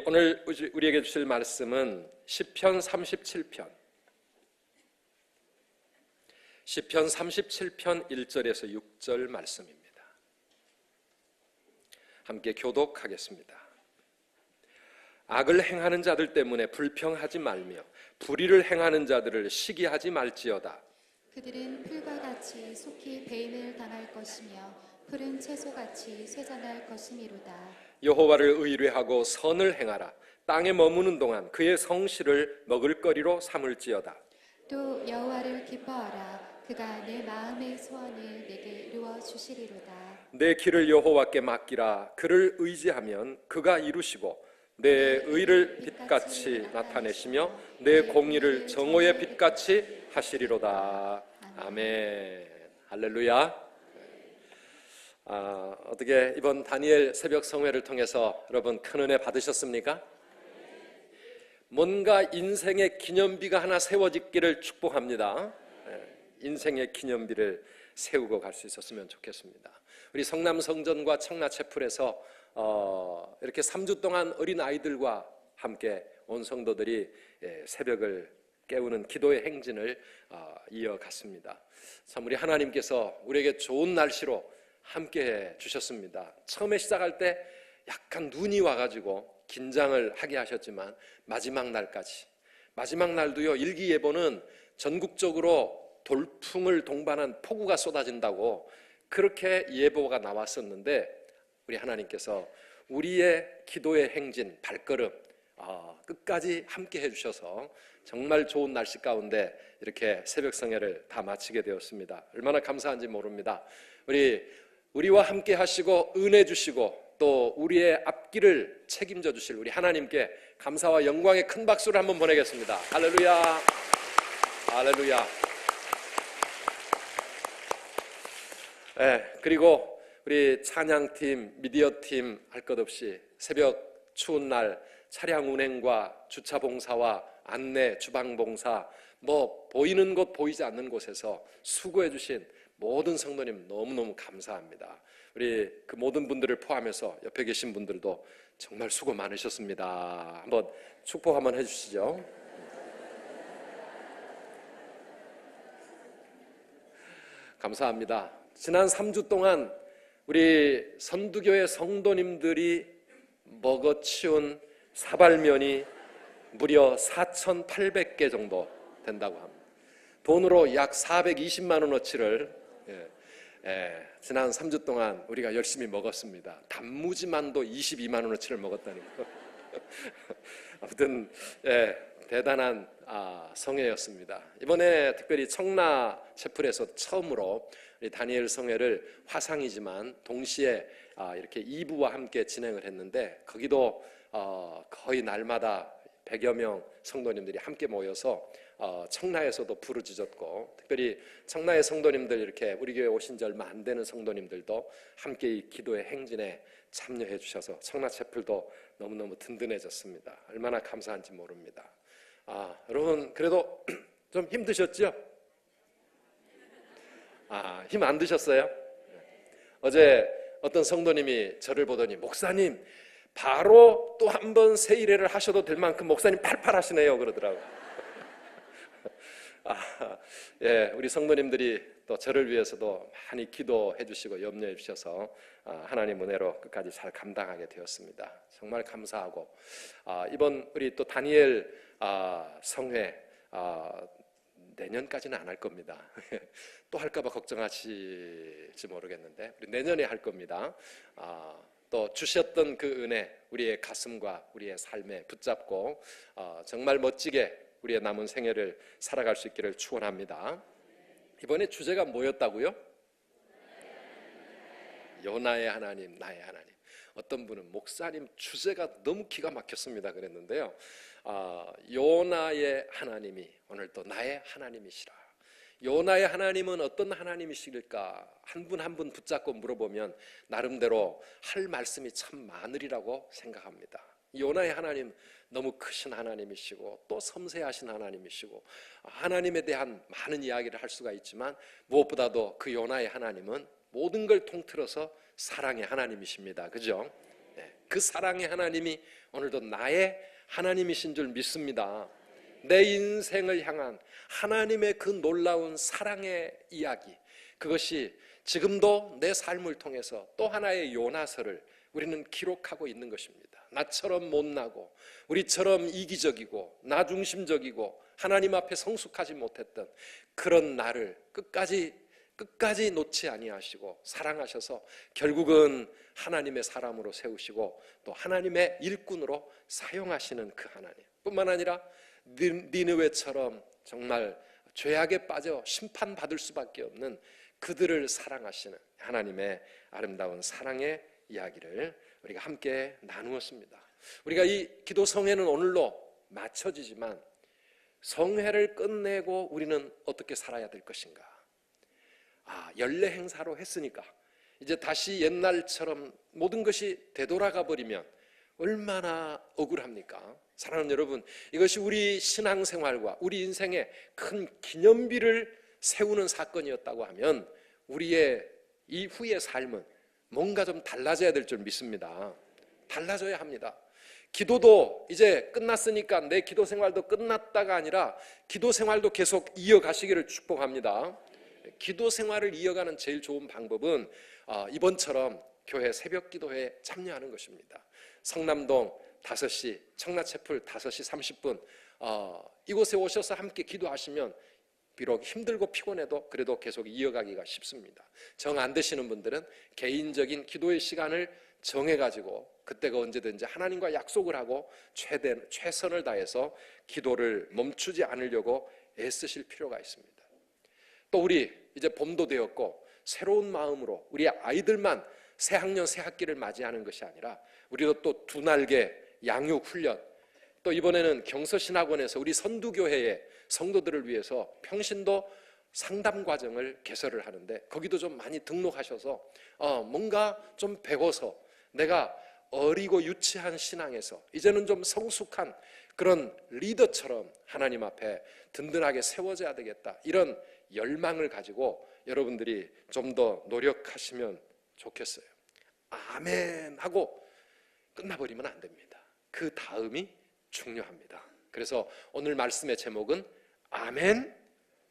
오늘 우리에게 주실 말씀은 시편 37편 1절에서 6절 말씀입니다. 함께 교독하겠습니다. 악을 행하는 자들 때문에 불평하지 말며 불의를 행하는 자들을 시기하지 말지어다. 그들은 풀과 같이 속히 배임을 당할 것이며 푸른 채소같이 쇠잔할 것이미로다. 여호와를 의뢰하고 선을 행하라. 땅에 머무는 동안 그의 성실을 먹을거리로 삼을지어다. 또 여호와를 기뻐하라. 그가 내 마음의 소원을 내게 이루어 주시리로다. 내 길을 여호와께 맡기라. 그를 의지하면 그가 이루시고 내 의를 빛같이 나타내시며 내 공의를 정오의 빛같이 하시리로다. 아멘. 할렐루야. 어떻게 이번 다니엘 새벽 성회를 통해서 여러분 큰 은혜 받으셨습니까? 뭔가 인생의 기념비가 하나 세워지기를 축복합니다. 인생의 기념비를 세우고 갈 수 있었으면 좋겠습니다. 우리 성남성전과 청라채플에서 이렇게 3주 동안 어린 아이들과 함께 온 성도들이 새벽을 깨우는 기도의 행진을 이어갔습니다. 참 우리 하나님께서 우리에게 좋은 날씨로 함께해 주셨습니다. 처음에 시작할 때 약간 눈이 와가지고 긴장을 하게 하셨지만 마지막 날까지, 마지막 날도요, 일기예보는 전국적으로 돌풍을 동반한 폭우가 쏟아진다고 그렇게 예보가 나왔었는데 우리 하나님께서 우리의 기도의 행진, 발걸음 끝까지 함께 해주셔서 정말 좋은 날씨 가운데 이렇게 새벽 성회를 다 마치게 되었습니다. 얼마나 감사한지 모릅니다. 우리와 함께 하시고 은혜 주시고 또 우리의 앞길을 책임져 주실 우리 하나님께 감사와 영광의 큰 박수를 한번 보내겠습니다. 할렐루야. 할렐루야. 그리고 우리 찬양팀, 미디어팀 할 것 없이 새벽 추운 날 차량 운행과 주차 봉사와 안내, 주방 봉사, 보이는 곳 보이지 않는 곳에서 수고해 주신 모든 성도님 너무너무 감사합니다. 우리 그 모든 분들을 포함해서 옆에 계신 분들도 정말 수고 많으셨습니다. 한번 축복 한번 해주시죠. 감사합니다. 지난 3주 동안 우리 선두교회 성도님들이 먹어치운 사발면이 무려 4,800개 정도 된다고 합니다. 돈으로 약 420만 원어치를 지난 3주 동안 우리가 열심히 먹었습니다. 단무지만도 22만 원어치를 먹었다니까. 아무튼 대단한 성회였습니다. 이번에 특별히 청라채플에서 처음으로 우리 다니엘 성회를 화상이지만 동시에 이렇게 2부와 함께 진행을 했는데 거기도 거의 날마다 100여 명 성도님들이 함께 모여서 청라에서도 부르짖었고 특별히 청라의 성도님들 이렇게 우리 교회 오신 지 얼마 안 되는 성도님들도 함께 이 기도의 행진에 참여해 주셔서 청라채플도 너무너무 든든해졌습니다. 얼마나 감사한지 모릅니다. 여러분 그래도 좀 힘드셨죠? 힘 안 드셨어요? 어제 어떤 성도님이 저를 보더니 목사님 바로 또 한 번 세일회를 하셔도 될 만큼 목사님 팔팔하시네요 그러더라고요. 우리 성도님들이 또 저를 위해서도 많이 기도해 주시고 염려해 주셔서 하나님 은혜로 끝까지 잘 감당하게 되었습니다. 정말 감사하고 이번 우리 또 다니엘 성회 내년까지는 안 할 겁니다. 또 할까 봐 걱정하실지 모르겠는데 우리 내년에 할 겁니다. 또 주셨던 그 은혜 우리의 가슴과 우리의 삶에 붙잡고 정말 멋지게 우리의 남은 생애를 살아갈 수 있기를 축원합니다. 이번에 주제가 뭐였다고요? 요나의 하나님, 나의 하나님. 어떤 분은 목사님 주제가 너무 기가 막혔습니다 그랬는데요. 요나의 하나님이 오늘 또 나의 하나님이시라. 요나의 하나님은 어떤 하나님이실까? 한 분 한 분 붙잡고 물어보면 나름대로 할 말씀이 참 많으리라고 생각합니다. 요나의 하나님 너무 크신 하나님이시고 또 섬세하신 하나님이시고 하나님에 대한 많은 이야기를 할 수가 있지만 무엇보다도 그 요나의 하나님은 모든 걸 통틀어서 사랑의 하나님이십니다. 그죠? 그 사랑의 하나님이 오늘도 나의 하나님이신 줄 믿습니다. 내 인생을 향한 하나님의 그 놀라운 사랑의 이야기, 그것이 지금도 내 삶을 통해서 또 하나의 요나서를 우리는 기록하고 있는 것입니다. 나처럼 못나고 우리처럼 이기적이고 나중심적이고 하나님 앞에 성숙하지 못했던 그런 나를 끝까지 놓지 아니하시고 사랑하셔서 결국은 하나님의 사람으로 세우시고 또 하나님의 일꾼으로 사용하시는 그 하나님, 뿐만 아니라 니느웨처럼 정말 죄악에 빠져 심판받을 수밖에 없는 그들을 사랑하시는 하나님의 아름다운 사랑의 이야기를 우리가 함께 나누었습니다. 우리가 이 기도 성회는 오늘로 마쳐지지만 성회를 끝내고 우리는 어떻게 살아야 될 것인가? 연례 행사로 했으니까 이제 다시 옛날처럼 모든 것이 되돌아가 버리면 얼마나 억울합니까? 사랑하는 여러분, 이것이 우리 신앙생활과 우리 인생의 큰 기념비를 세우는 사건이었다고 하면 우리의 이후의 삶은 뭔가 좀 달라져야 될 줄 믿습니다. 달라져야 합니다. 기도도 이제 끝났으니까 내 기도 생활도 끝났다가 아니라 기도 생활도 계속 이어가시기를 축복합니다. 기도 생활을 이어가는 제일 좋은 방법은 이번처럼 교회 새벽 기도회에 참여하는 것입니다. 성남동 5시, 청라채플 5시 30분 이곳에 오셔서 함께 기도하시면 비록 힘들고 피곤해도 그래도 계속 이어가기가 쉽습니다. 정 안 되시는 분들은 개인적인 기도의 시간을 정해가지고 그때가 언제든지 하나님과 약속을 하고 최선을 다해서 기도를 멈추지 않으려고 애쓰실 필요가 있습니다. 또 우리 이제 봄도 되었고 새로운 마음으로 우리 아이들만 새 학년 새 학기를 맞이하는 것이 아니라 우리도 또 두 날개 양육 훈련, 또 이번에는 경서신학원에서 우리 선두교회의 성도들을 위해서 평신도 상담 과정을 개설을 하는데 거기도 좀 많이 등록하셔서 뭔가 좀 배워서 내가 어리고 유치한 신앙에서 이제는 좀 성숙한 그런 리더처럼 하나님 앞에 든든하게 세워져야 되겠다, 이런 열망을 가지고 여러분들이 좀 더 노력하시면 좋겠어요. 아멘 하고 끝나버리면 안 됩니다. 그 다음이 중요합니다. 그래서 오늘 말씀의 제목은 아멘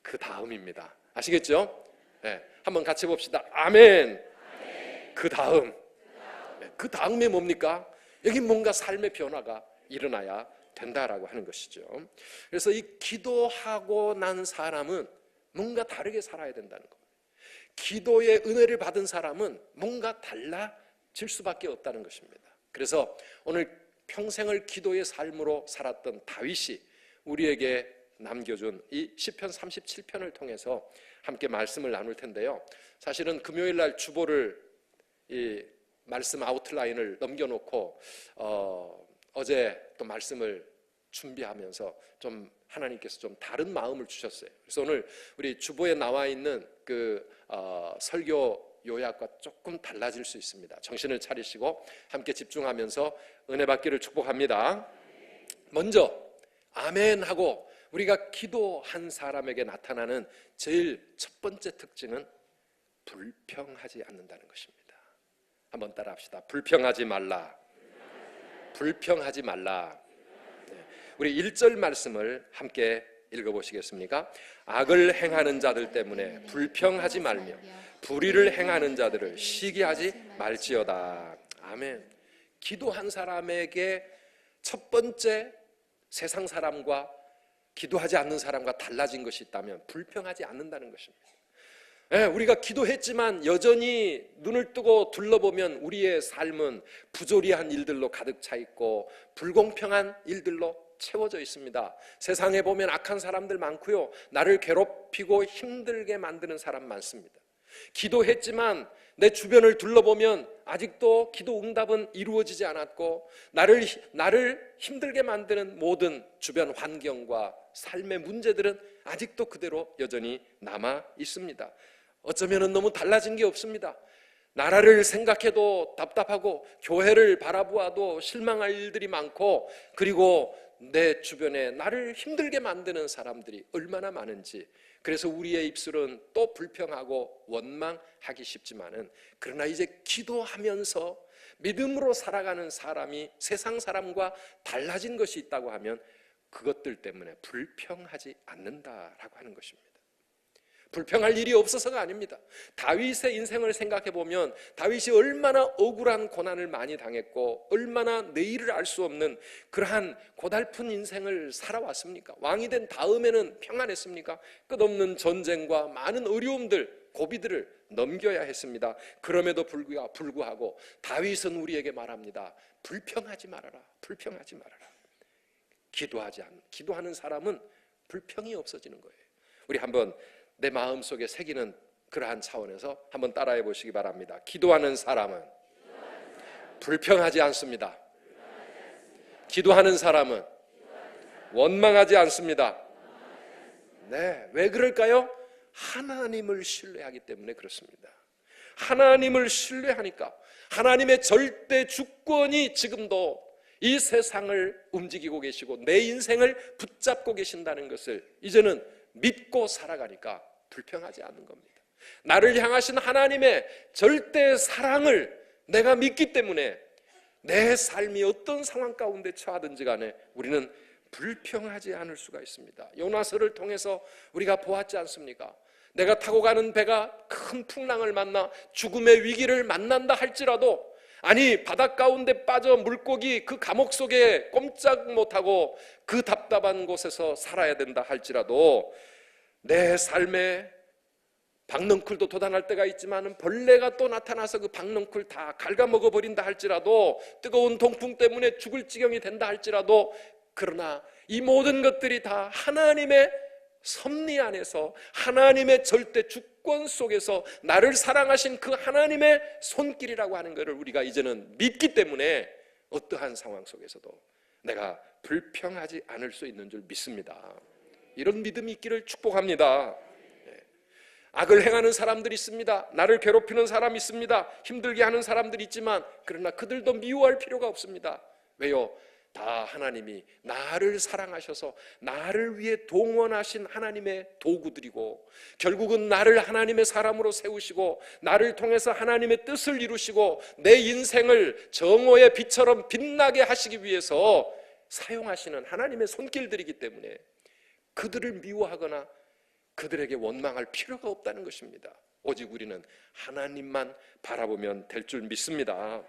그 다음입니다. 아시겠죠? 네, 한번 같이 봅시다. 아멘, 그 다음. 네, 그 다음에 뭡니까? 여기 뭔가 삶의 변화가 일어나야 된다라고 하는 것이죠. 그래서 이 기도하고 난 사람은 뭔가 다르게 살아야 된다는 겁니다. 기도의 은혜를 받은 사람은 뭔가 달라질 수밖에 없다는 것입니다. 그래서 오늘 평생을 기도의 삶으로 살았던 다윗이 우리에게 남겨준 이 시편 37편을 통해서 함께 말씀을 나눌 텐데요. 사실은 금요일 날 주보를 이 말씀 아웃라인을 넘겨놓고 어제 또 말씀을 준비하면서 좀 하나님께서 좀 다른 마음을 주셨어요. 그래서 오늘 우리 주보에 나와 있는 그 설교 요약과 조금 달라질 수 있습니다. 정신을 차리시고 함께 집중하면서 은혜 받기를 축복합니다. 먼저 아멘 하고 우리가 기도한 사람에게 나타나는 제일 첫 번째 특징은 불평하지 않는다는 것입니다. 한번 따라 합시다. 불평하지 말라. 불평하지 말라. 네. 우리 1절 말씀을 함께 읽어보시겠습니까? 악을 행하는 자들 때문에 불평하지 말며 불의를 행하는 자들을 시기하지 말지어다. 아멘. 기도한 사람에게 첫 번째 세상 사람과 기도하지 않는 사람과 달라진 것이 있다면 불평하지 않는다는 것입니다. 네, 우리가 기도했지만 여전히 눈을 뜨고 둘러보면 우리의 삶은 부조리한 일들로 가득 차 있고 불공평한 일들로 채워져 있습니다. 세상에 보면 악한 사람들 많고요, 나를 괴롭히고 힘들게 만드는 사람 많습니다. 기도했지만 내 주변을 둘러보면 아직도 기도 응답은 이루어지지 않았고 나를 힘들게 만드는 모든 주변 환경과 삶의 문제들은 아직도 그대로 여전히 남아 있습니다. 어쩌면 너무 달라진 게 없습니다. 나라를 생각해도 답답하고 교회를 바라보아도 실망할 일들이 많고, 그리고 내 주변에 나를 힘들게 만드는 사람들이 얼마나 많은지. 그래서 우리의 입술은 또 불평하고 원망하기 쉽지만은, 그러나 이제 기도하면서 믿음으로 살아가는 사람이 세상 사람과 달라진 것이 있다고 하면 그것들 때문에 불평하지 않는다라고 하는 것입니다. 불평할 일이 없어서가 아닙니다. 다윗의 인생을 생각해 보면 다윗이 얼마나 억울한 고난을 많이 당했고 얼마나 내일을 알 수 없는 그러한 고달픈 인생을 살아왔습니까? 왕이 된 다음에는 평안했습니까? 끝없는 전쟁과 많은 어려움들, 고비들을 넘겨야 했습니다. 그럼에도 불구하고 다윗은 우리에게 말합니다. 불평하지 말아라. 불평하지 말아라. 기도하는 사람은 불평이 없어지는 거예요. 우리 한번 내 마음속에 새기는 그러한 차원에서 한번 따라해 보시기 바랍니다. 기도하는 사람은 불평하지 않습니다. 기도하는 사람은 원망하지 않습니다. 네, 왜 그럴까요? 하나님을 신뢰하기 때문에 그렇습니다. 하나님을 신뢰하니까 하나님의 절대 주권이 지금도 이 세상을 움직이고 계시고 내 인생을 붙잡고 계신다는 것을 이제는 믿고 살아가니까 불평하지 않는 겁니다. 나를 향하신 하나님의 절대 사랑을 내가 믿기 때문에 내 삶이 어떤 상황 가운데 처하든지 간에 우리는 불평하지 않을 수가 있습니다. 요나서를 통해서 우리가 보았지 않습니까? 내가 타고 가는 배가 큰 풍랑을 만나 죽음의 위기를 만난다 할지라도, 아니 바닷 가운데 빠져 물고기 그 감옥 속에 꼼짝 못하고 그 답답한 곳에서 살아야 된다 할지라도, 내 삶에 박넝쿨도 돋아날 때가 있지만 벌레가 또 나타나서 그 박넝쿨 다 갉아먹어 버린다 할지라도, 뜨거운 동풍 때문에 죽을 지경이 된다 할지라도, 그러나 이 모든 것들이 다 하나님의 섭리 안에서 하나님의 절대 주권 속에서 나를 사랑하신 그 하나님의 손길이라고 하는 것을 우리가 이제는 믿기 때문에 어떠한 상황 속에서도 내가 불평하지 않을 수 있는 줄 믿습니다. 이런 믿음이 있기를 축복합니다. 악을 행하는 사람들이 있습니다. 나를 괴롭히는 사람이 있습니다. 힘들게 하는 사람들이 있지만 그러나 그들도 미워할 필요가 없습니다. 왜요? 다 하나님이 나를 사랑하셔서 나를 위해 동원하신 하나님의 도구들이고, 결국은 나를 하나님의 사람으로 세우시고 나를 통해서 하나님의 뜻을 이루시고 내 인생을 정오의 빛처럼 빛나게 하시기 위해서 사용하시는 하나님의 손길들이기 때문에 그들을 미워하거나 그들에게 원망할 필요가 없다는 것입니다. 오직 우리는 하나님만 바라보면 될 줄 믿습니다.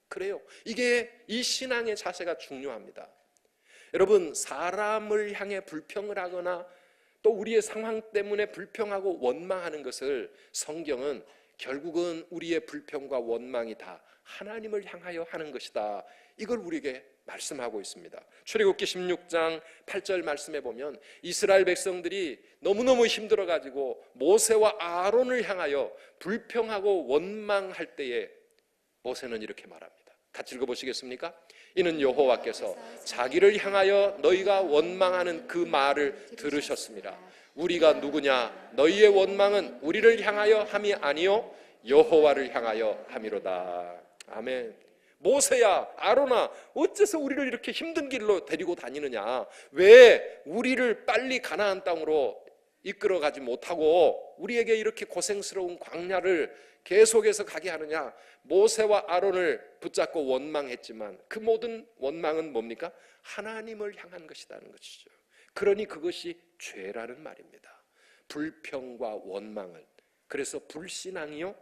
그래요. 이게 이 신앙의 자세가 중요합니다. 여러분, 사람을 향해 불평을 하거나 또 우리의 상황 때문에 불평하고 원망하는 것을 성경은 결국은 우리의 불평과 원망이 다 하나님을 향하여 하는 것이다, 이걸 우리에게 말씀하고 있습니다. 출애굽기 16장 8절 말씀에 보면 이스라엘 백성들이 너무너무 힘들어가지고 모세와 아론을 향하여 불평하고 원망할 때에 모세는 이렇게 말합니다. 같이 읽어보시겠습니까? 이는 여호와께서 자기를 향하여 너희가 원망하는 그 말을 들으셨습니다. 우리가 누구냐? 너희의 원망은 우리를 향하여 함이 아니요 여호와를 향하여 함이로다. 아멘. 모세야, 아론아, 어째서 우리를 이렇게 힘든 길로 데리고 다니느냐? 왜 우리를 빨리 가나안 땅으로 이끌어가지 못하고 우리에게 이렇게 고생스러운 광야를 계속해서 가게 하느냐? 모세와 아론을 붙잡고 원망했지만 그 모든 원망은 뭡니까? 하나님을 향한 것이라는 것이죠. 그러니 그것이 죄라는 말입니다. 불평과 원망은, 그래서 불신앙이요,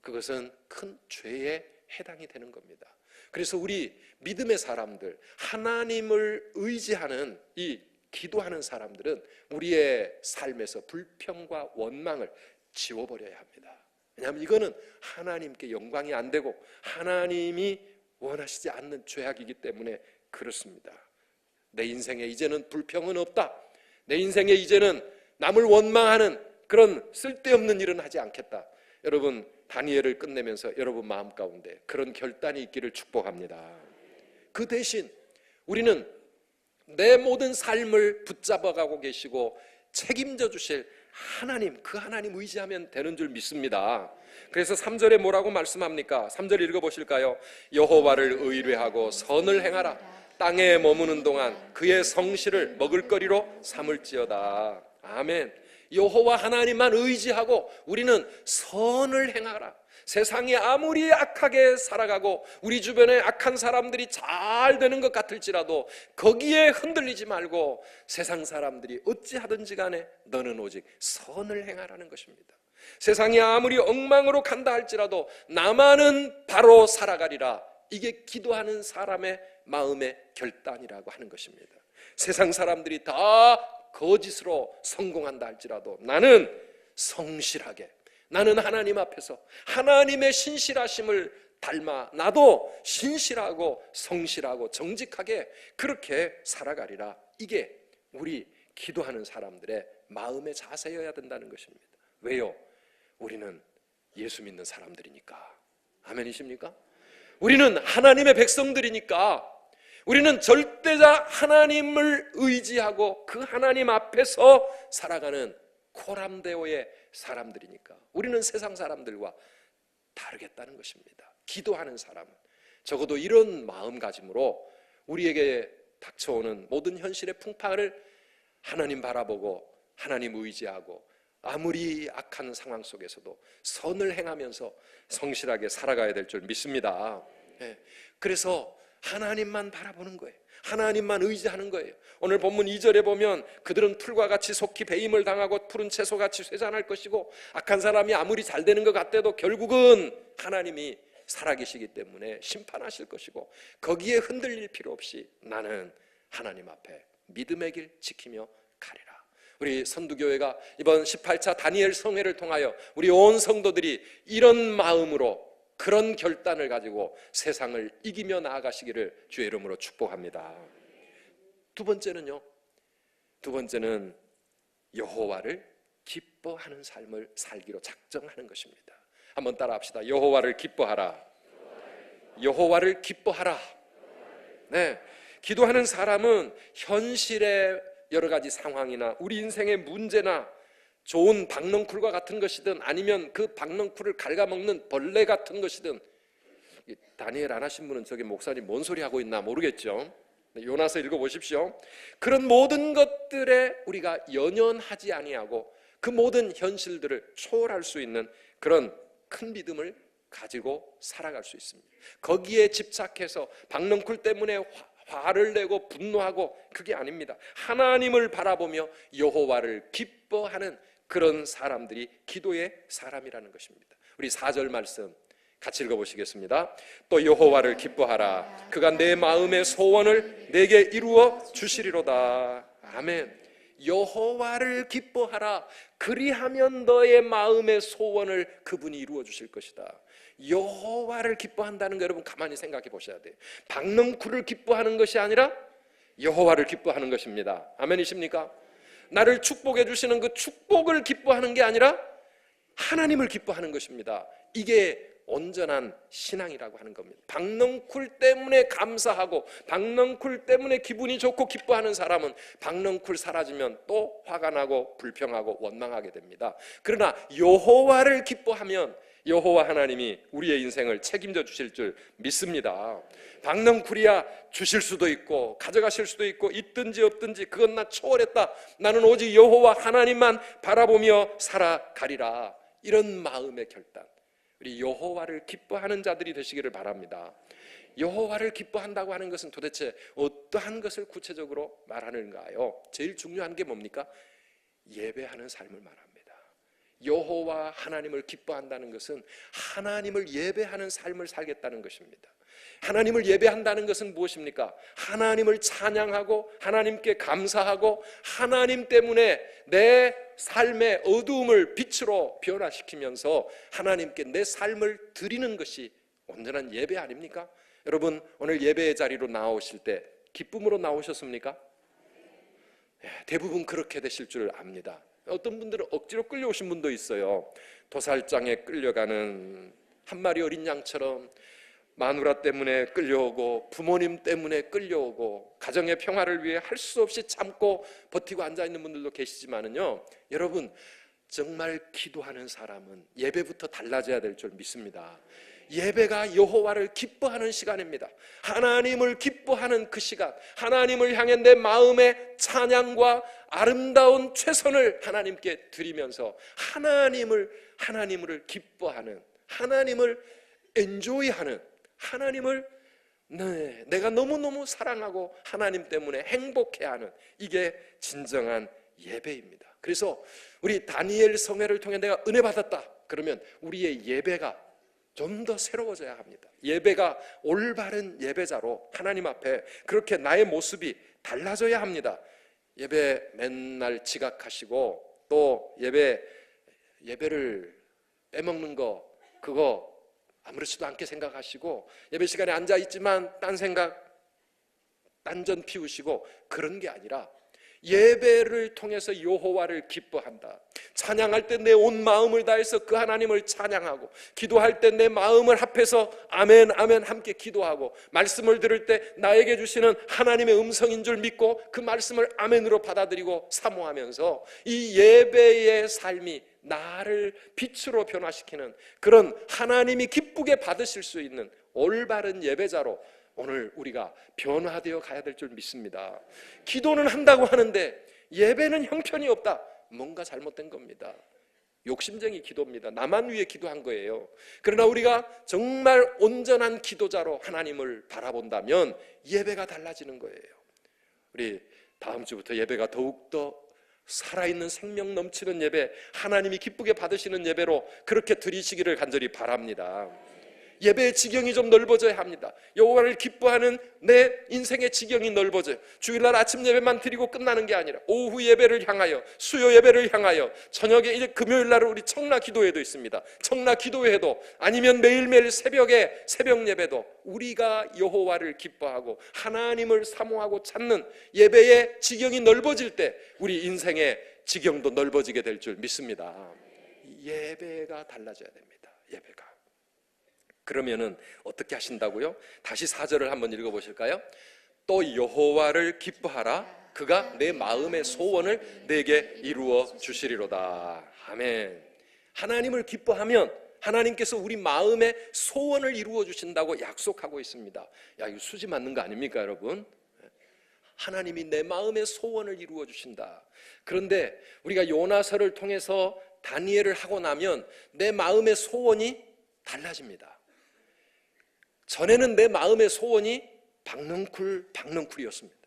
그것은 큰 죄에 해당이 되는 겁니다. 그래서 우리 믿음의 사람들, 하나님을 의지하는 이 기도하는 사람들은 우리의 삶에서 불평과 원망을 지워버려야 합니다. 왜냐하면 이거는 하나님께 영광이 안 되고 하나님이 원하시지 않는 죄악이기 때문에 그렇습니다. 내 인생에 이제는 불평은 없다. 내 인생에 이제는 남을 원망하는 그런 쓸데없는 일은 하지 않겠다. 여러분, 다니엘을 끝내면서 여러분 마음 가운데 그런 결단이 있기를 축복합니다. 그 대신 우리는 내 모든 삶을 붙잡아가고 계시고 책임져 주실 하나님, 그 하나님 의지하면 되는 줄 믿습니다. 그래서 3절에 뭐라고 말씀합니까? 3절 읽어보실까요? 여호와를 의뢰하고 선을 행하라. 땅에 머무는 동안 그의 성실을 먹을거리로 삼을지어다. 아멘. 여호와 하나님만 의지하고 우리는 선을 행하라. 세상이 아무리 악하게 살아가고 우리 주변에 악한 사람들이 잘 되는 것 같을지라도 거기에 흔들리지 말고 세상 사람들이 어찌하든지 간에 너는 오직 선을 행하라는 것입니다. 세상이 아무리 엉망으로 간다 할지라도 나만은 바로 살아가리라. 이게 기도하는 사람의 마음의 결단이라고 하는 것입니다. 세상 사람들이 다 거짓으로 성공한다 할지라도 나는 성실하게, 나는 하나님 앞에서 하나님의 신실하심을 닮아 나도 신실하고 성실하고 정직하게 그렇게 살아가리라. 이게 우리 기도하는 사람들의 마음의 자세여야 된다는 것입니다. 왜요? 우리는 예수 믿는 사람들이니까. 아멘이십니까? 우리는 하나님의 백성들이니까, 우리는 절대자 하나님을 의지하고 그 하나님 앞에서 살아가는 코람데오의 사람들이니까 우리는 세상 사람들과 다르겠다는 것입니다. 기도하는 사람은 적어도 이런 마음가짐으로 우리에게 닥쳐오는 모든 현실의 풍파를 하나님 바라보고 하나님 의지하고 아무리 악한 상황 속에서도 선을 행하면서 성실하게 살아가야 될 줄 믿습니다. 그래서 하나님만 바라보는 거예요. 하나님만 의지하는 거예요. 오늘 본문 2절에 보면 그들은 풀과 같이 속히 배임을 당하고 푸른 채소같이 쇠잔할 것이고 악한 사람이 아무리 잘 되는 것 같아도 결국은 하나님이 살아계시기 때문에 심판하실 것이고 거기에 흔들릴 필요 없이 나는 하나님 앞에 믿음의 길 지키며 가리라. 우리 선두교회가 이번 18차 다니엘 성회를 통하여 우리 온 성도들이 이런 마음으로 그런 결단을 가지고 세상을 이기며 나아가시기를 주의 이름으로 축복합니다. 두 번째는요, 두 번째는 여호와를 기뻐하는 삶을 살기로 작정하는 것입니다. 한번 따라 합시다. 여호와를 기뻐하라. 여호와를 기뻐하라. 네, 기도하는 사람은 현실의 여러 가지 상황이나 우리 인생의 문제나 좋은 박넝쿨과 같은 것이든 아니면 그 박넝쿨을 갉아먹는 벌레 같은 것이든, 다니엘 안 하신 분은 저기 목사님 뭔 소리 하고 있나 모르겠죠. 요나서 읽어보십시오. 그런 모든 것들에 우리가 연연하지 아니하고 그 모든 현실들을 초월할 수 있는 그런 큰 믿음을 가지고 살아갈 수 있습니다. 거기에 집착해서 박넝쿨 때문에 화를 내고 분노하고 그게 아닙니다. 하나님을 바라보며 여호와를 기뻐하는 그런 사람들이 기도의 사람이라는 것입니다. 우리 4절 말씀 같이 읽어보시겠습니다. 또 여호와를 기뻐하라. 그가 내 마음의 소원을 내게 이루어 주시리로다. 아멘. 여호와를 기뻐하라. 그리하면 너의 마음의 소원을 그분이 이루어 주실 것이다. 여호와를 기뻐한다는 거 여러분 가만히 생각해 보셔야 돼요. 박넝쿨을 기뻐하는 것이 아니라 여호와를 기뻐하는 것입니다. 아멘이십니까? 나를 축복해 주시는 그 축복을 기뻐하는 게 아니라 하나님을 기뻐하는 것입니다. 이게 온전한 신앙이라고 하는 겁니다. 박넝쿨 때문에 감사하고 박넝쿨 때문에 기분이 좋고 기뻐하는 사람은 박넝쿨 사라지면 또 화가 나고 불평하고 원망하게 됩니다. 그러나 여호와를 기뻐하면 여호와 하나님이 우리의 인생을 책임져 주실 줄 믿습니다. 박넝쿨이야 주실 수도 있고 가져가실 수도 있고 있든지 없든지 그건 나 초월했다. 나는 오직 여호와 하나님만 바라보며 살아가리라. 이런 마음의 결단, 우리 여호와를 기뻐하는 자들이 되시기를 바랍니다. 여호와를 기뻐한다고 하는 것은 도대체 어떠한 것을 구체적으로 말하는가요? 제일 중요한 게 뭡니까? 예배하는 삶을 말합니다. 여호와 하나님을 기뻐한다는 것은 하나님을 예배하는 삶을 살겠다는 것입니다. 하나님을 예배한다는 것은 무엇입니까? 하나님을 찬양하고 하나님께 감사하고 하나님 때문에 내 삶의 어두움을 빛으로 변화시키면서 하나님께 내 삶을 드리는 것이 온전한 예배 아닙니까? 여러분 오늘 예배의 자리로 나오실 때 기쁨으로 나오셨습니까? 대부분 그렇게 되실 줄 압니다. 어떤 분들은 억지로 끌려오신 분도 있어요. 도살장에 끌려가는 한 마리 어린 양처럼 마누라 때문에 끌려오고 부모님 때문에 끌려오고 가정의 평화를 위해 할 수 없이 참고 버티고 앉아있는 분들도 계시지만은요, 여러분 정말 기도하는 사람은 예배부터 달라져야 될 줄 믿습니다. 예배가 여호와를 기뻐하는 시간입니다. 하나님을 기뻐하는 그 시간, 하나님을 향해 내 마음의 찬양과 아름다운 최선을 하나님께 드리면서 하나님을 기뻐하는 하나님을 엔조이하는, 하나님을 내가 너무너무 사랑하고 하나님 때문에 행복해하는, 이게 진정한 예배입니다. 그래서 우리 다니엘 성회를 통해 내가 은혜 받았다 그러면 우리의 예배가 좀 더 새로워져야 합니다. 예배가 올바른 예배자로 하나님 앞에 그렇게 나의 모습이 달라져야 합니다. 예배 맨날 지각하시고 또 예배를 빼먹는 거, 그거 아무렇지도 않게 생각하시고 예배 시간에 앉아있지만 딴 생각, 딴전 피우시고 그런 게 아니라 예배를 통해서 여호와를 기뻐한다. 찬양할 때 내 온 마음을 다해서 그 하나님을 찬양하고, 기도할 때 내 마음을 합해서 아멘 아멘 함께 기도하고, 말씀을 들을 때 나에게 주시는 하나님의 음성인 줄 믿고 그 말씀을 아멘으로 받아들이고 사모하면서 이 예배의 삶이 나를 빛으로 변화시키는 그런 하나님이 기쁘게 받으실 수 있는 올바른 예배자로 오늘 우리가 변화되어 가야 될 줄 믿습니다. 기도는 한다고 하는데 예배는 형편이 없다. 뭔가 잘못된 겁니다. 욕심쟁이 기도입니다. 나만 위해 기도한 거예요. 그러나 우리가 정말 온전한 기도자로 하나님을 바라본다면 예배가 달라지는 거예요. 우리 다음 주부터 예배가 더욱더 살아있는 생명 넘치는 예배, 하나님이 기쁘게 받으시는 예배로 그렇게 드리시기를 간절히 바랍니다. 예배의 지경이 좀 넓어져야 합니다. 여호와를 기뻐하는 내 인생의 지경이 넓어져요. 주일날 아침 예배만 드리고 끝나는 게 아니라 오후 예배를 향하여, 수요 예배를 향하여, 저녁에 이제 금요일날 우리 청라 기도회도 있습니다. 청라 기도회도 아니면 매일매일 새벽에 새벽 예배도 우리가 여호와를 기뻐하고 하나님을 사모하고 찾는 예배의 지경이 넓어질 때 우리 인생의 지경도 넓어지게 될 줄 믿습니다. 예배가 달라져야 됩니다. 예배가. 그러면은 어떻게 하신다고요? 다시 4절을 한번 읽어보실까요? 또 여호와를 기뻐하라. 그가 내 마음의 소원을 내게 이루어 주시리로다. 아멘. 하나님을 기뻐하면 하나님께서 우리 마음의 소원을 이루어 주신다고 약속하고 있습니다. 야, 이거 수지 맞는 거 아닙니까, 여러분? 하나님이 내 마음의 소원을 이루어 주신다. 그런데 우리가 요나서를 통해서 다니엘을 하고 나면 내 마음의 소원이 달라집니다. 전에는 내 마음의 소원이 박넝쿨이었습니다.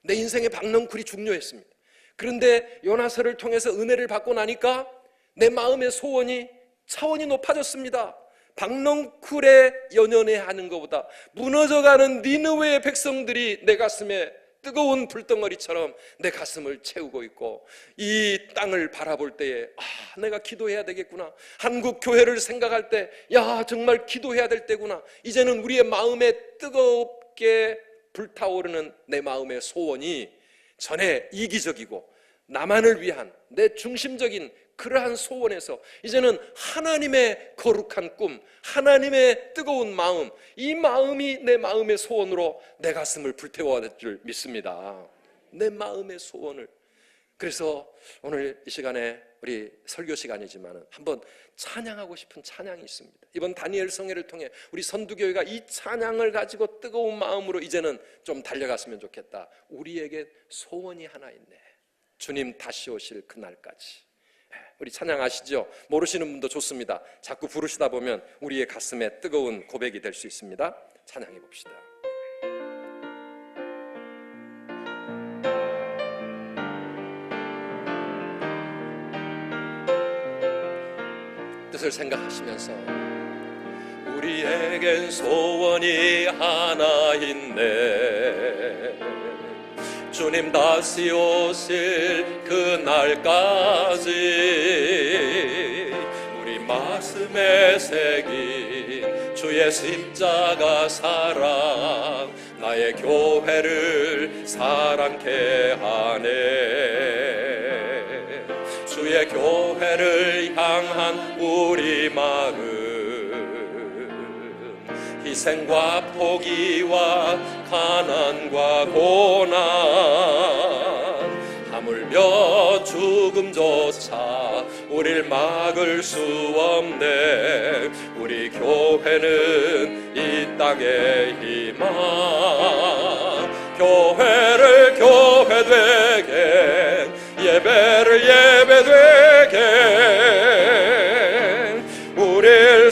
내 인생의 박넝쿨이 중요했습니다. 그런데 요나서를 통해서 은혜를 받고 나니까 내 마음의 소원이 차원이 높아졌습니다. 박넝쿨에 연연해하는 것보다 무너져가는 니느웨의 백성들이 내 가슴에 뜨거운 불덩어리처럼 내 가슴을 채우고 있고, 이 땅을 바라볼 때에 내가 기도해야 되겠구나. 한국 교회를 생각할 때 정말 기도해야 될 때구나. 이제는 우리의 마음에 뜨겁게 불타오르는 내 마음의 소원이 전에 이기적이고 나만을 위한 내 중심적인 그러한 소원에서 이제는 하나님의 거룩한 꿈, 하나님의 뜨거운 마음, 이 마음이 내 마음의 소원으로 내 가슴을 불태워야 될 줄 믿습니다. 내 마음의 소원을. 그래서 오늘 이 시간에 우리 설교 시간이지만 한번 찬양하고 싶은 찬양이 있습니다. 이번 다니엘 성회를 통해 우리 선두교회가 이 찬양을 가지고 뜨거운 마음으로 이제는 좀 달려갔으면 좋겠다. 우리에게 소원이 하나 있네. 주님 다시 오실 그날까지. 우리 찬양하시죠? 모르시는 분도 좋습니다. 자꾸 부르시다 보면 우리의 가슴에 뜨거운 고백이 될 수 있습니다. 찬양해 봅시다. 뜻을 생각하시면서 우리에겐 소원이 하나 있네. 주님 다시 오실 그날까지 우리 가슴에 새긴 주의 십자가 사랑 나의 교회를 사랑케 하네. 주의 교회를 향한 우리 마음, 희생과 포기와 가난과 고난, 하물며 죽음조차 우릴 막을 수 없네. 우리 교회는 이 땅의 희망, 교회를 교회되게, 예배를 예배되게 우릴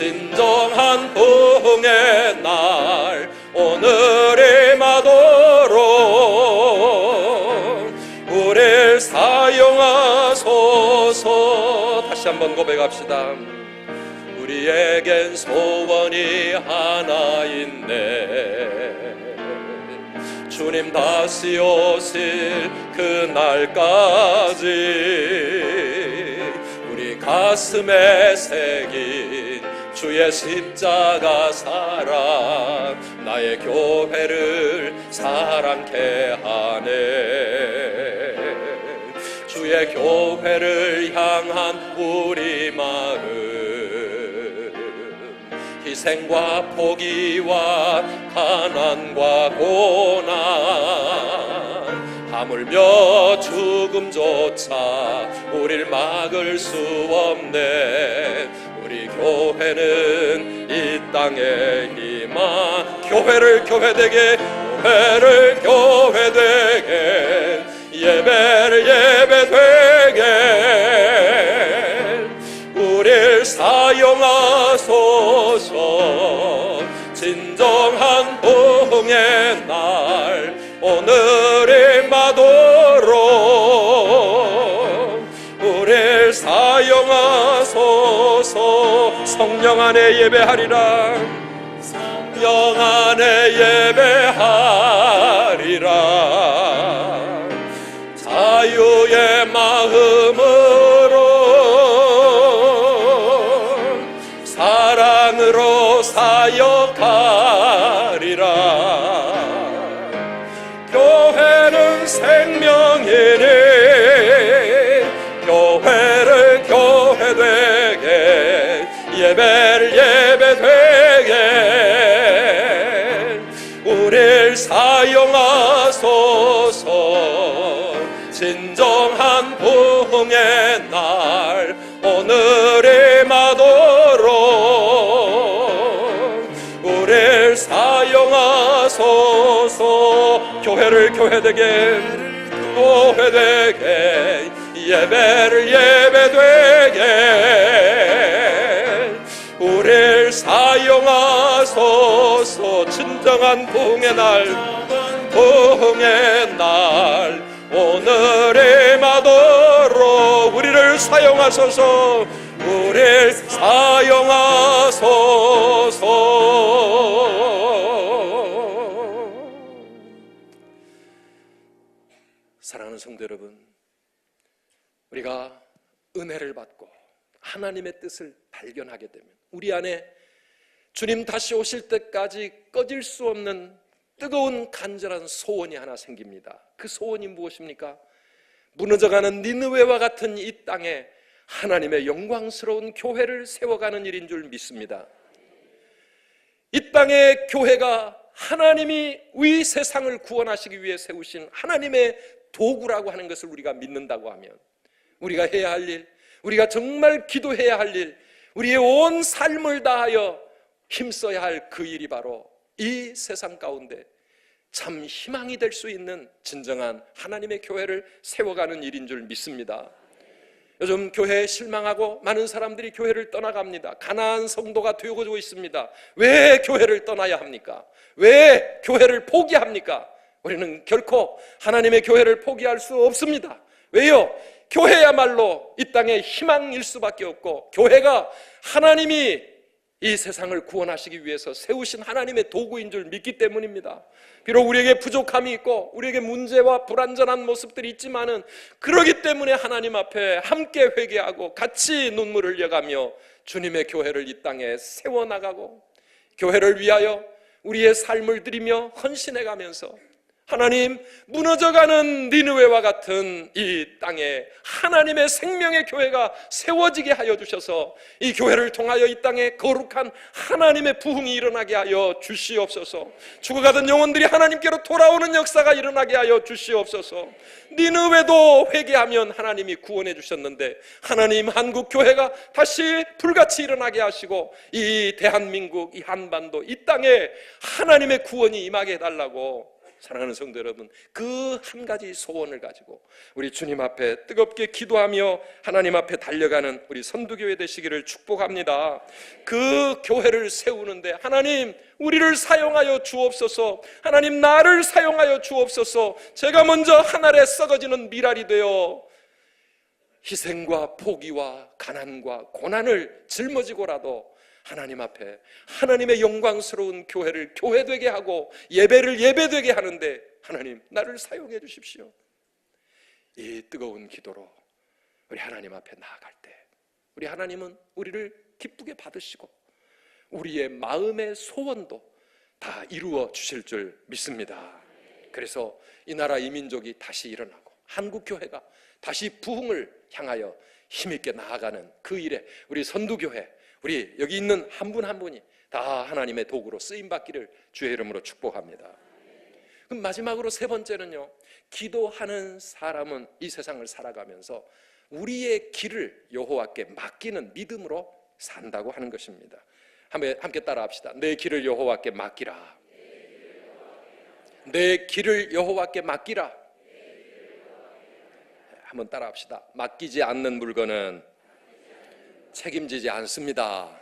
진정한 부흥의 날 오늘 임하도록 우릴 사용하소서. 다시 한번 고백합시다. 우리에겐 소원이 하나인데 주님 다시 오실 그날까지 우리 가슴에 새긴 주의 십자가 사랑 나의 교회를 사랑케 하네. 주의 교회를 향한 우리 마음 희생과 포기와 가난과 고난 하물며 죽음조차 우릴 막을 수 없네. 우리 교회는 이 땅의 희망. 교회를 교회되게, 교회를 교회되게, 예배를 예배되게 우릴 사용하소서. 진정한 부흥의 날 오늘 임하도록 우릴 사용하소서. 성령 안에 예배하리라. 성령 안에 예배하리라. 자유의 마음으로 사랑으로 사역하리라. 교회는 생명이니 교회를 교회되게, 예배를 예배되게 우릴 사용하소서. 진정한 부흥의 날 오늘 임하도록 우릴 사용하소서. 교회를 교회되게, 교회되게, 예배를 예배되게 우릴 사용하소서. 진정한 부흥의 날, 부흥의 날 오늘 임하도록 우리를 사용하소서. 우릴 사용하소서. 사랑하는 성도 여러분, 우리가 은혜를 받고 하나님의 뜻을 발견하게 되면 우리 안에 주님 다시 오실 때까지 꺼질 수 없는 뜨거운 간절한 소원이 하나 생깁니다. 그 소원이 무엇입니까? 무너져가는 니느웨와 같은 이 땅에 하나님의 영광스러운 교회를 세워가는 일인 줄 믿습니다. 이 땅의 교회가 하나님이 이 세상을 구원하시기 위해 세우신 하나님의 도구라고 하는 것을 우리가 믿는다고 하면 우리가 해야 할 일, 우리가 정말 기도해야 할 일, 우리의 온 삶을 다하여 힘써야 할 그 일이 바로 이 세상 가운데 참 희망이 될 수 있는 진정한 하나님의 교회를 세워가는 일인 줄 믿습니다. 요즘 교회에 실망하고 많은 사람들이 교회를 떠나갑니다. 가난한 성도가 되어가고 있습니다. 왜 교회를 떠나야 합니까? 왜 교회를 포기합니까? 우리는 결코 하나님의 교회를 포기할 수 없습니다. 왜요? 교회야말로 이 땅의 희망일 수밖에 없고, 교회가 하나님이 이 세상을 구원하시기 위해서 세우신 하나님의 도구인 줄 믿기 때문입니다. 비록 우리에게 부족함이 있고 우리에게 문제와 불완전한 모습들이 있지만은 그러기 때문에 하나님 앞에 함께 회개하고 같이 눈물을 흘려가며 주님의 교회를 이 땅에 세워나가고 교회를 위하여 우리의 삶을 드리며 헌신해가면서 하나님, 무너져가는 니느웨와 같은 이 땅에 하나님의 생명의 교회가 세워지게 하여 주셔서 이 교회를 통하여 이 땅에 거룩한 하나님의 부흥이 일어나게 하여 주시옵소서. 죽어가던 영혼들이 하나님께로 돌아오는 역사가 일어나게 하여 주시옵소서. 니느웨도 회개하면 하나님이 구원해 주셨는데 하나님, 한국 교회가 다시 불같이 일어나게 하시고 이 대한민국, 이 한반도, 이 땅에 하나님의 구원이 임하게 해달라고 사랑하는 성도 여러분, 그 한 가지 소원을 가지고 우리 주님 앞에 뜨겁게 기도하며 하나님 앞에 달려가는 우리 선두교회 되시기를 축복합니다. 그 교회를 세우는데 하나님 우리를 사용하여 주옵소서. 하나님 나를 사용하여 주옵소서. 제가 먼저 하늘에 썩어지는 밀알이 되어 희생과 포기와 가난과 고난을 짊어지고라도 하나님 앞에 하나님의 영광스러운 교회를 교회되게 하고 예배를 예배되게 하는데 하나님 나를 사용해 주십시오. 이 뜨거운 기도로 우리 하나님 앞에 나아갈 때 우리 하나님은 우리를 기쁘게 받으시고 우리의 마음의 소원도 다 이루어 주실 줄 믿습니다. 그래서 이 나라 이 민족이 다시 일어나고 한국교회가 다시 부흥을 향하여 힘있게 나아가는 그 일에 우리 선두교회, 우리 여기 있는 한 분 한 분이 다 하나님의 도구로 쓰임받기를 주의 이름으로 축복합니다. 그럼 마지막으로 세 번째는요, 기도하는 사람은 이 세상을 살아가면서 우리의 길을 여호와께 맡기는 믿음으로 산다고 하는 것입니다. 함께 따라 합시다. 내 길을 여호와께 맡기라. 내 길을 여호와께 맡기라. 한번 따라 합시다. 맡기지 않는 물건은 책임지지 않습니다.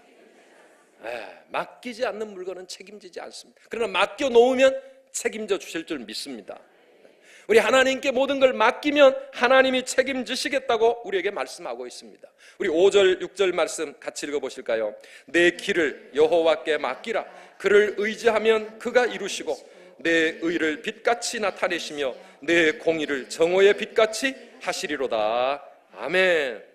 맡기지 않는 물건은 책임지지 않습니다. 그러나 맡겨놓으면 책임져 주실 줄 믿습니다. 우리 하나님께 모든 걸 맡기면 하나님이 책임지시겠다고 우리에게 말씀하고 있습니다. 우리 5절 6절 말씀 같이 읽어보실까요? 내 길을 여호와께 맡기라. 그를 의지하면 그가 이루시고 내 의를 빛같이 나타내시며 내 공의를 정오의 빛같이 하시리로다. 아멘.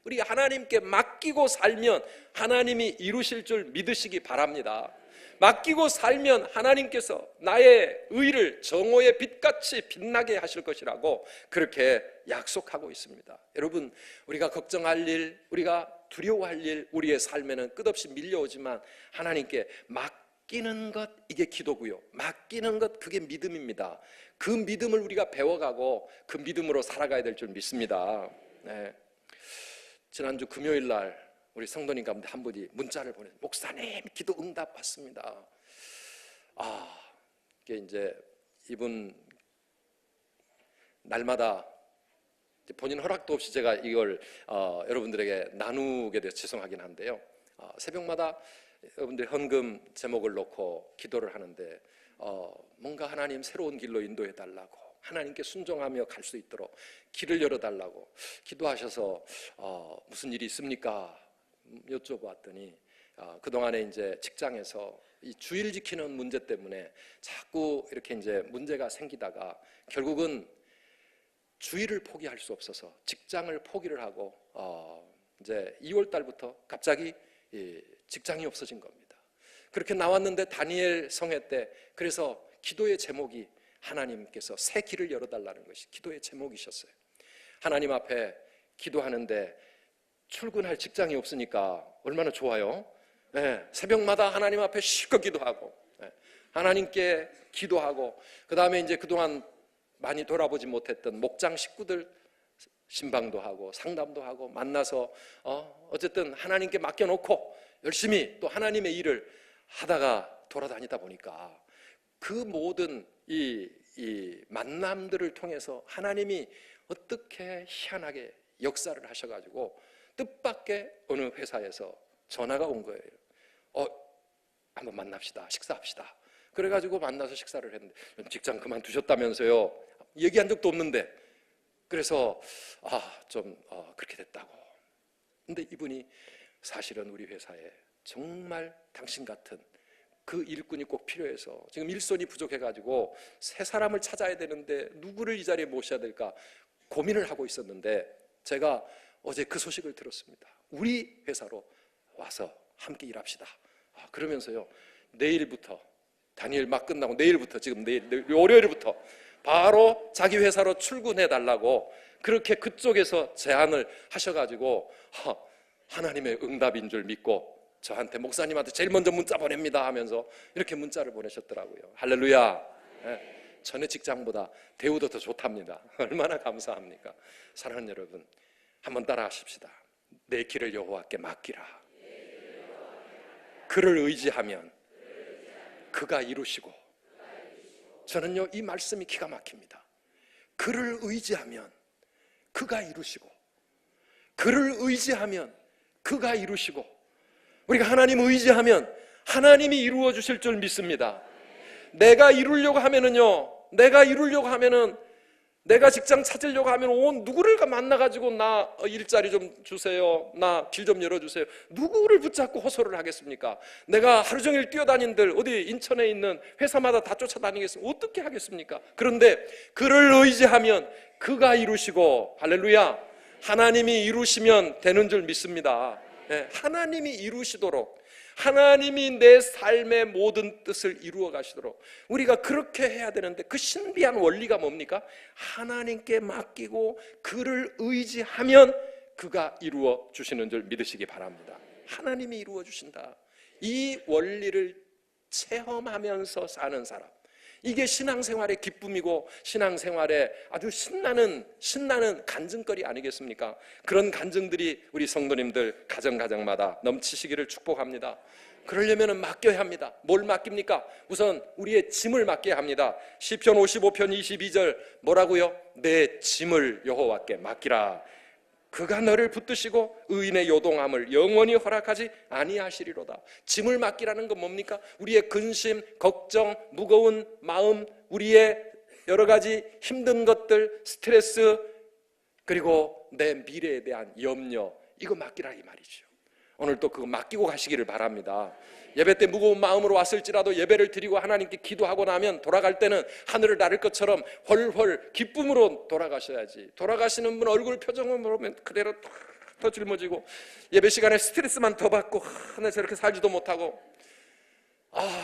우리 하나님께 맡기고 살면 하나님이 이루실 줄 믿으시기 바랍니다. 맡기고 살면 하나님께서 나의 의를 정오의 빛같이 빛나게 하실 것이라고 그렇게 약속하고 있습니다. 여러분, 우리가 걱정할 일, 우리가 두려워할 일 우리의 삶에는 끝없이 밀려오지만 하나님께 맡기는 것, 이게 기도고요. 맡기는 것, 그게 믿음입니다. 그 믿음을 우리가 배워가고 그 믿음으로 살아가야 될 줄 믿습니다. 지난주 금요일 날 우리 성도님 가운데 한 분이 문자를 보내서 목사님 기도 응답 받습니다. 이게 이제 이분 날마다 본인 허락도 없이 제가 이걸 여러분들에게 나누게 돼서 죄송하긴 한데요. 새벽마다 여러분들 헌금 제목을 놓고 기도를 하는데 뭔가 하나님 새로운 길로 인도해 달라고, 하나님께 순종하며 갈 수 있도록 길을 열어달라고 기도하셔서 무슨 일이 있습니까? 여쭤봤더니 그동안에 이제 직장에서 이 주일 지키는 문제 때문에 자꾸 이렇게 이제 문제가 생기다가 결국은 주일을 포기할 수 없어서 직장을 포기를 하고 이제 2월 달부터 갑자기 직장이 없어진 겁니다. 그렇게 나왔는데 다니엘 성회 때 그래서 기도의 제목이 하나님께서 새 길을 열어달라는 것이 기도의 제목이셨어요. 하나님 앞에 기도하는데 출근할 직장이 없으니까 얼마나 좋아요. 새벽마다 하나님 앞에 실컷 기도하고 하나님께 기도하고 그 다음에 이제 그동안 많이 돌아보지 못했던 목장 식구들 신방도 하고 상담도 하고 만나서 어쨌든 하나님께 맡겨놓고 열심히 또 하나님의 일을 하다가 돌아다니다 보니까 그 모든 이 만남들을 통해서 하나님이 어떻게 희한하게 역사를 하셔가지고 뜻밖의 어느 회사에서 전화가 온 거예요. 한번 만납시다. 식사합시다. 그래가지고 만나서 식사를 했는데 직장 그만두셨다면서요. 얘기한 적도 없는데 그래서 그렇게 됐다고. 근데 이분이 사실은 우리 회사에 정말 당신 같은 그 일꾼이 꼭 필요해서 지금 일손이 부족해가지고 새 사람을 찾아야 되는데 누구를 이 자리에 모셔야 될까 고민을 하고 있었는데 제가 어제 그 소식을 들었습니다. 우리 회사로 와서 함께 일합시다. 그러면서요 내일부터 다니엘 막 끝나고 내일부터 지금 내일 월요일부터 바로 자기 회사로 출근해 달라고 그렇게 그쪽에서 제안을 하셔가지고 하나님의 응답인 줄 믿고 저한테 목사님한테 제일 먼저 문자 보냅니다 하면서 이렇게 문자를 보내셨더라고요. 할렐루야. 전에 직장보다 대우도 더 좋답니다. 얼마나 감사합니까? 사랑하는 여러분, 한번 따라 하십시다. 내 길을 여호와께 맡기라. 그를 의지하면 그가 이루시고 저는요 이 말씀이 기가 막힙니다. 그를 의지하면 그가 이루시고, 그를 의지하면 그가 이루시고, 우리가 하나님을 의지하면 하나님이 이루어 주실 줄 믿습니다. 내가 이루려고 하면은 내가 직장 찾으려고 하면 온 누구를 만나가지고 나 일자리 좀 주세요, 나 길 좀 열어주세요, 누구를 붙잡고 호소를 하겠습니까? 내가 하루 종일 뛰어다닌들 어디 인천에 있는 회사마다 다 쫓아다니겠습니까? 어떻게 하겠습니까? 그런데 그를 의지하면 그가 이루시고, 할렐루야, 하나님이 이루시면 되는 줄 믿습니다. 하나님이 이루시도록, 하나님이 내 삶의 모든 뜻을 이루어 가시도록 우리가 그렇게 해야 되는데, 그 신비한 원리가 뭡니까? 하나님께 맡기고 그를 의지하면 그가 이루어 주시는 줄 믿으시기 바랍니다. 하나님이 이루어 주신다, 이 원리를 체험하면서 사는 사람, 이게 신앙생활의 기쁨이고 신앙생활의 아주 신나는 간증거리 아니겠습니까? 그런 간증들이 우리 성도님들 가정마다 넘치시기를 축복합니다. 그러려면 맡겨야 합니다. 뭘 맡깁니까? 우선 우리의 짐을 맡겨야 합니다. 시편 55편 22절 뭐라고요? 내 짐을 여호와께 맡기라. 그가 너를 붙드시고 의인의 요동함을 영원히 허락하지 아니하시리로다. 짐을 맡기라는 건 뭡니까? 우리의 근심, 걱정, 무거운 마음, 우리의 여러 가지 힘든 것들, 스트레스, 그리고 내 미래에 대한 염려, 이거 맡기라 이 말이죠. 오늘 또 그거 맡기고 가시기를 바랍니다. 예배 때 무거운 마음으로 왔을지라도 예배를 드리고 하나님께 기도하고 나면 돌아갈 때는 하늘을 나를 것처럼 헐헐 기쁨으로 돌아가셔야지. 돌아가시는 분 얼굴 표정을 보면 그대로 더 짊어지고, 예배 시간에 스트레스만 더 받고, 나 저렇게 살지도 못하고,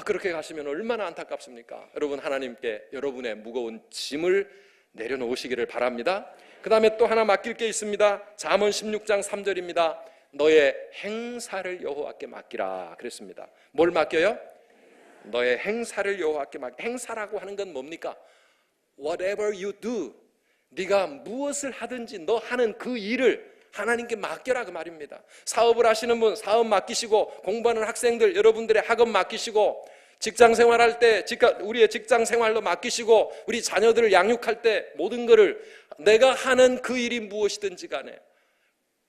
그렇게 가시면 얼마나 안타깝습니까? 여러분, 하나님께 여러분의 무거운 짐을 내려놓으시기를 바랍니다. 그 다음에 또 하나 맡길 게 있습니다. 잠언 16장 3절입니다. 너의 행사를 여호와께 맡기라 그랬습니다. 뭘 맡겨요? 너의 행사를 여호와께 맡기라. 행사라고 하는 건 뭡니까? Whatever you do, 네가 무엇을 하든지 너 하는 그 일을 하나님께 맡겨라 그 말입니다. 사업을 하시는 분 사업 맡기시고, 공부하는 학생들 여러분들의 학업 맡기시고, 직장 생활할 때 우리의 직장 생활로 맡기시고, 우리 자녀들을 양육할 때 모든 것을 내가 하는 그 일이 무엇이든지 간에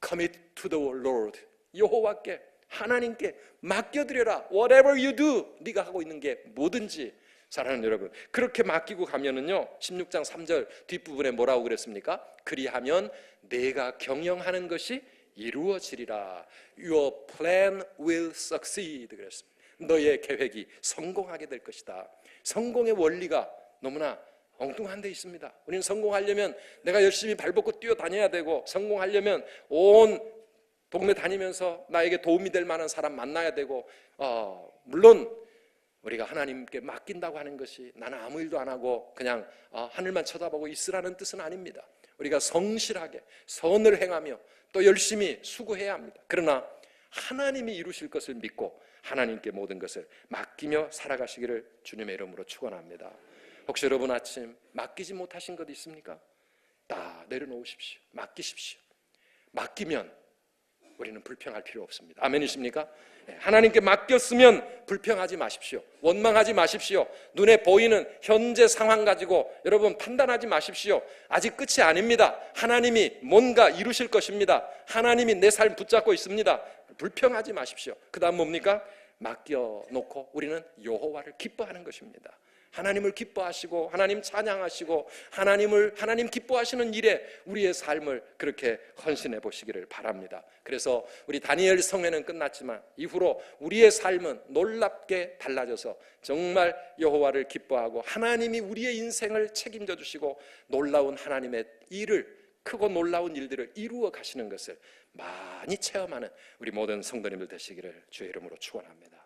Commit to the Lord, 여호와께, 하나님께 맡겨드려라. Whatever you do, 네가 하고 있는 게 뭐든지. 사랑하는 여러분, 그렇게 맡기고 가면은요 16장 3절 뒷부분에 뭐라고 그랬습니까? 그리하면 내가 경영하는 것이 이루어지리라. Your plan will succeed 그랬습니다. 너의 계획이 성공하게 될 것이다. 성공의 원리가 너무나 엉뚱한 데 있습니다. 우리는 성공하려면 내가 열심히 발벗고 뛰어다녀야 되고, 성공하려면 온 동네 다니면서 나에게 도움이 될 만한 사람 만나야 되고, 물론 우리가 하나님께 맡긴다고 하는 것이 나는 아무 일도 안 하고 그냥 하늘만 쳐다보고 있으라는 뜻은 아닙니다. 우리가 성실하게 선을 행하며 또 열심히 수고해야 합니다. 그러나 하나님이 이루실 것을 믿고 하나님께 모든 것을 맡기며 살아가시기를 주님의 이름으로 축원합니다. 혹시 여러분 아침 맡기지 못하신 것 있습니까? 다 내려놓으십시오. 맡기십시오. 맡기면 우리는 불평할 필요 없습니다. 아멘이십니까? 하나님께 맡겼으면 불평하지 마십시오. 원망하지 마십시오. 눈에 보이는 현재 상황 가지고 여러분 판단하지 마십시오. 아직 끝이 아닙니다. 하나님이 뭔가 이루실 것입니다. 하나님이 내 삶 붙잡고 있습니다. 불평하지 마십시오. 그 다음 뭡니까? 맡겨놓고 우리는 여호와를 기뻐하는 것입니다. 하나님을 기뻐하시고 하나님 찬양하시고 하나님 기뻐하시는 일에 우리의 삶을 그렇게 헌신해 보시기를 바랍니다. 그래서 우리 다니엘 성회는 끝났지만 이후로 우리의 삶은 놀랍게 달라져서 정말 여호와를 기뻐하고 하나님이 우리의 인생을 책임져 주시고 놀라운 하나님의 일을, 크고 놀라운 일들을 이루어 가시는 것을 많이 체험하는 우리 모든 성도님들 되시기를 주의 이름으로 축원합니다.